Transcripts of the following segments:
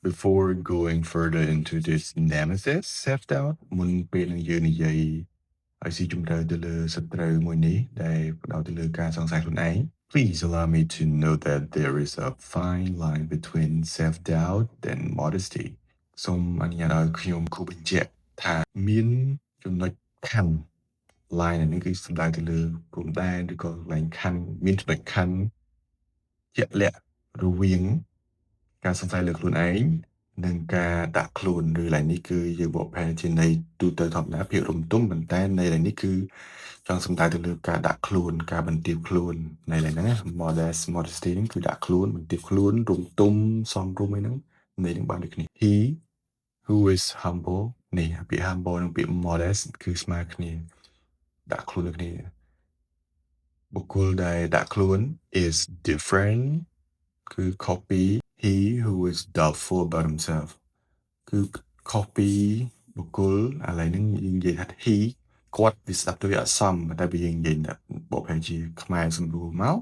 Before going further into this nemesis self-doubt, muốnពេលនឹងយើងនិយាយឲ្យស៊ីជម្រៅទៅលើសត្រូវមួយនេះដែលផ្ដោតទៅលើការសង្ស័យខ្លួនឯង Please allow me to know that there is a fine line between self-doubt and modesty. សូមអនុញ្ញាតឲ្យខ្ញុំគូបញ្ជាក់ថាមានចំណុចខណ្ឌ line នេះគឺសំដៅទៅលើព្រំដែនឬក៏ line ខណ្ឌមានចំណុចខណ្ឌជាក់លាក់រវាងការសង្ស័យលើខ្លួនឯងនិងការដាក់ខ្លួនឬឡើយនេះគឺយើងបកប្រែជាន័យទូទៅធម្មតាភាពរំទុំប៉ុន្តែន័យឡើយនេះគឺចង់សំដៅទៅលើការដាក់ខ្លួនការបន្ទាបខ្លួនន័យឡើយហ្នឹងណា modesty ហ្នឹងគឺដាក់ខ្លួនបន្ទាបខ្លួនរំទុំសមរម្យអីហ្នឹងន័យហ្នឹងបានដូចគ្នា He who is humble នេះពាក្យ humble និងពាក្យ modest គឺស្មើគ្នាដាក់ខ្លួនដូចគ្នាបុគ្គលដែលដាក់ខ្លួន is different គឺ copy he who is doubtful about himself គឺខុសពីបុគ្គលឥឡូវហ្នឹងយើងនិយាយថា he គាត់វាស្ដាប់ទៅវាអត់សមតែបើយើងនិយាយបកប្រែជាខ្មែរសម្រួលមក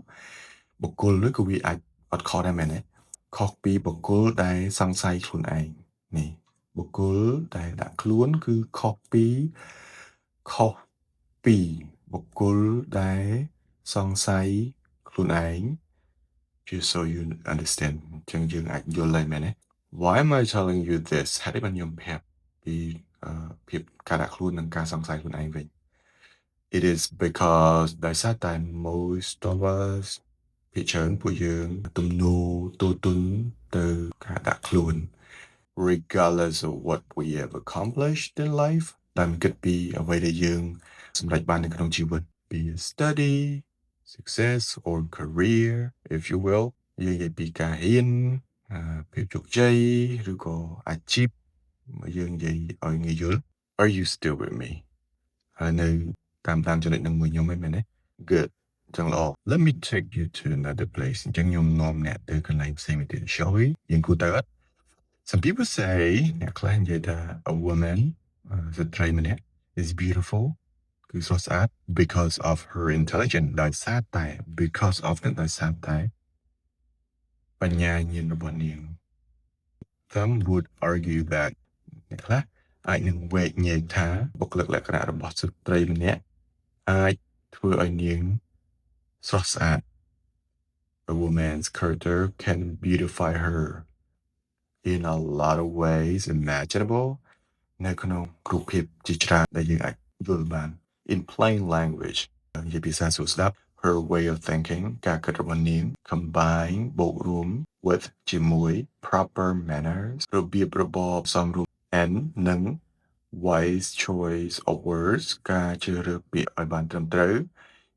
បុគ្គលនោះក៏វាអាចអត់ខុសដែរមែនទេខុសពីបុគ្គលដែលសង្ស័យខ្លួនឯងនេះបុគ្គលដែលដាក់ខ្លួនគឺខុសពីបុគ្គលដែលសង្ស័យខ្លួនឯង just so you understand ចឹងយើងអាចយល់ហើយមែនទេ Why am I telling you this ហេតុអីបានខ្ញុំប្រាប់ពីភាពការដាក់ខ្លួននិងការសង្ស័យខ្លួនឯងវិញ It is because ដោយសារតែ most of us ភាគច្រើនពួកយើងទំនោរទូទុនទៅការដាក់ខ្លួន regardless of what we have accomplished in life តាមគិតពីអ្វីដែលយើងសម្រេចបាននៅក្នុងជីវិត be it study success or career if you will យើងនិយាយពីការរៀនភាពជោគជ័យឬក៏អាជីពយើងនិយាយឲ្យងាយយល់ Are you still with me ហើយនៅតាមចំណុចហ្នឹងមួយខ្ញុំមែនទេ Good ចឹងល្អ Let me take you to another place អញ្ចឹងខ្ញុំនាំអ្នកទៅកន្លែងផ្សេងមួយទៀត Shall we យើងគួរទៅអត់ Some people say អ្នកខ្លះនិយាយថា a woman ស្ត្រីម្នាក់ is beautiful គឺស្រស់ស្អាត because of her intelligence ដោយសារតែ because of នឹងដោយសារតែបញ្ញាញាណរបស់នាង Some would argue that អ្នកខ្លះអាចនឹងវែកញែកថាបុគ្គលិកលក្ខណៈរបស់ស្ត្រីម្នាក់អាចធ្វើឲ្យនាងស្រស់ស្អាត A woman's character can beautify her in a lot of ways imaginable នៅក្នុងគ្រប់ភាពជាច្រើនដែលយើងអាចយល់បាន In plain language និយាយភាសាស្រួលស្ដាប់ her way of thinking ការគិតរបស់នាង combine បូករួម with ជាមួយ proper manners របៀបរបបសមរម្យ and និង wise choice of words ការជ្រើសរើសពាក្យឲ្យបានត្រឹមត្រូវ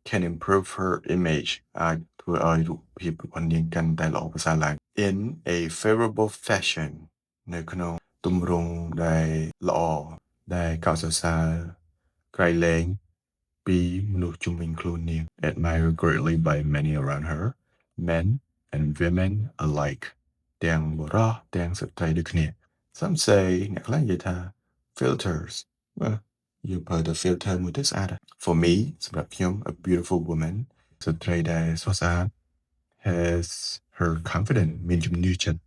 can improve her image អាចធ្វើឲ្យរូបភាពរបស់នាងកាន់តែល្អប្រសើរឡើង in a favorable fashion នៅក្នុងទម្រង់ដែលល្អដែលកោតសរសើរក្រៃលែងពីមនុស្សជុំវិញខ្លួននាង admired greatly by many around her men and women alike ទាំងបុរសទាំងស្ត្រីដូចគ្នា Some say អ្នកខ្លះនិយាយថា filters well you've heard the filter មួយទៅស្អាត For me សម្រាប់ខ្ញុំ a beautiful woman ស្ត្រីដែលស្រស់ស្អាត has her confidence មានជំនឿចិត្ត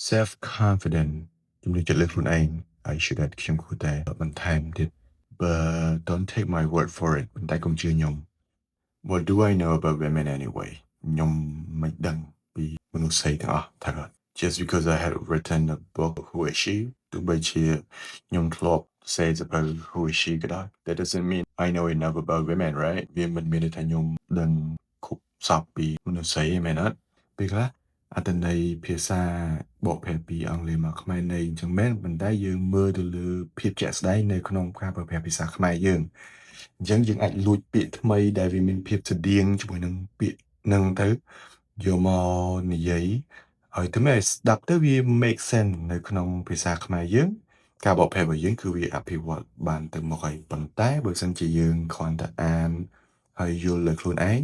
self confident ជំនឿចិត្តលើខ្លួនឯង I should add ខ្ញុំគួរតែបន្ថែមទៀត but don't take my word for it ប៉ុន្តែកុំជឿខ្ញុំ What do I know about women anyway ខ្ញុំមិនដឹងពីមនុស្សស្រីទាំងអស់ថាគាត់ Just because I had written a book who is she ទោះបីជាខ្ញុំធ្លាប់ say about who is she ក៏ដោយ that doesn't mean I know enough about women right វាមិនមានន័យថាខ្ញុំដឹងគ្រប់សពពីមនុស្សស្រីទេមែនអត់ពេលខ្លះអត្ថន័យភាសាបកប្រែពីអង់គ្លេសមកខ្មែរន័យអញ្ចឹងមែនប៉ុន្តែយើងមើលទៅលើភាពជាក់ស្ដែងនៅក្នុងការបកប្រែភាសាខ្មែរយើងអញ្ចឹងយើងអាចលួចពាក្យថ្មីដែលវាមានភាពស្តៀងជាមួយនឹងពាក្យហ្នឹងទៅយកមកនិយាយឲ្យទៅមែនស្ដាប់ទៅវា make sense នៅក្នុងភាសាខ្មែរយើងការបកប្រែរបស់យើងគឺវាអភិវឌ្ឍបានទៅមុខហើយប៉ុន្តែបើសិនជាយើងគ្រាន់តែអានហើយយល់លើខ្លួនឯង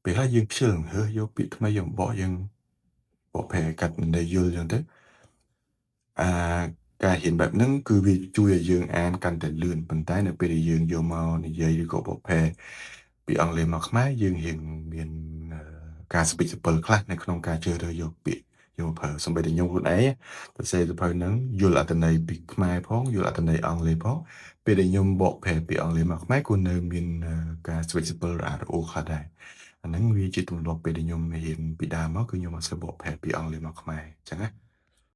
ពេលខ្លះយើងខ្ជិលយកពាក្យថ្មីយកបកយើងបកប្រែកាត់ន័យយល់អញ្ចឹងទៅការហ៊ានបែបហ្នឹងគឺវាជួយឲ្យយើងអានកាន់តែលឿនប៉ុន្តែនៅពេលដែលយើងយកមកនិយាយឬក៏បកប្រែពីអង់គ្លេសមកខ្មែរយើងរៀងមានការស្ពេចសពិលខ្លះនៅក្នុងការជ្រើសរើសយកពាក្យ យកមកប្រើសូម្បីតែខ្ញុំខ្លួនឯងសរសេរសៀវភៅហ្នឹងយល់អត្ថន័យពីខ្មែរផងយល់អត្ថន័យអង់គ្លេសផងពេលដែលខ្ញុំបកប្រែពីអង់គ្លេសមកខ្មែរក៏នៅមានការ switchable រអាក់រអួលខ្លះដែរអាហ្នឹងវាជាទម្លាប់ពេលដែលខ្ញុំរៀនពីដើមមកគឺខ្ញុំអត់សូវបកប្រែពីអង់គ្លេសមកខ្មែរអញ្ចឹងណា